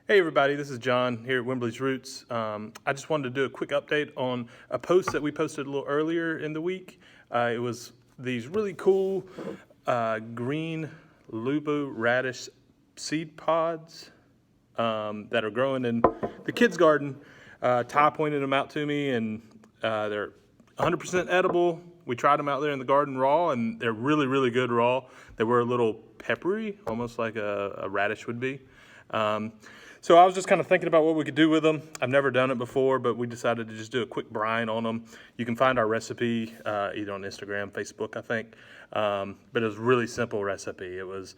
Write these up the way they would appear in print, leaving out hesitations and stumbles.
Hey everybody, this is John here at Wembley's Roots. I just wanted to do a quick update on a post that we posted a little earlier in the week. It was these really cool Green Luobo Radish seed pods that are growing in the kids' garden. Ty pointed them out to me, and they're 100% edible. We tried them out there in the garden raw, and they're really, really good raw. They were a little peppery, almost like a radish would be. So I was just kind of thinking about what we could do with them. I've never done it before, but we decided to just do a quick brine on them. You can find our recipe either on Instagram, Facebook, I think. But it was a really simple recipe. It was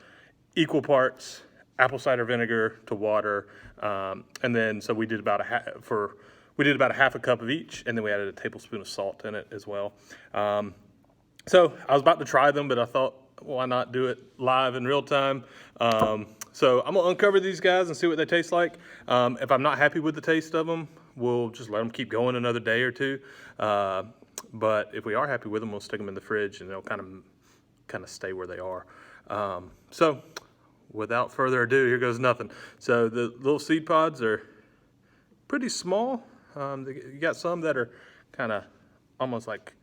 equal parts apple cider vinegar to water, and then so we did about a half a cup of each, and then we added a tablespoon of salt in it as well. So I was about to try them, but I thought, why not do it live in real time? So I'm gonna uncover these guys and see what they taste like. If I'm not happy with the taste of them, we'll just let them keep going another day or two. But if we are happy with them, we'll stick them in the fridge and they'll kind of stay where they are. So without further ado, here goes nothing. So the little seed pods are pretty small. You got some that are kind of almost like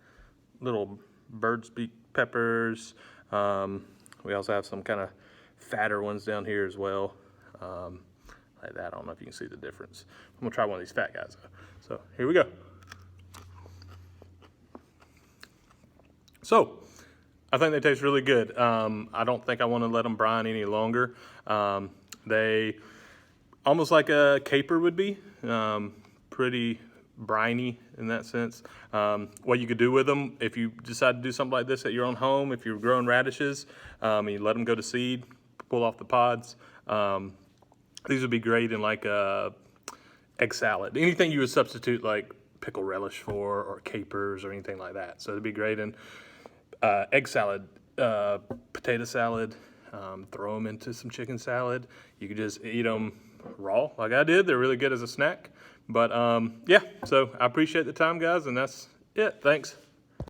little bird's beak peppers. We also have some kind of fatter ones down here as well, like that. I don't know if you can see the difference. I'm gonna try one of these fat guys though. So here we go. So I think they taste really good. I don't think I want to let them brine any longer. They almost like a caper would be, pretty briny in that sense. What you could do with them, if you decide to do something like this at your own home, if you're growing radishes, and you let them go to seed, pull off the pods, these would be great in like a egg salad. Anything you would substitute like pickle relish for, or capers or anything like that. So it'd be great in egg salad, potato salad, throw them into some chicken salad. You could just eat them raw like I did. They're really good as a snack. But yeah, so I appreciate the time, guys, and that's it. Thanks.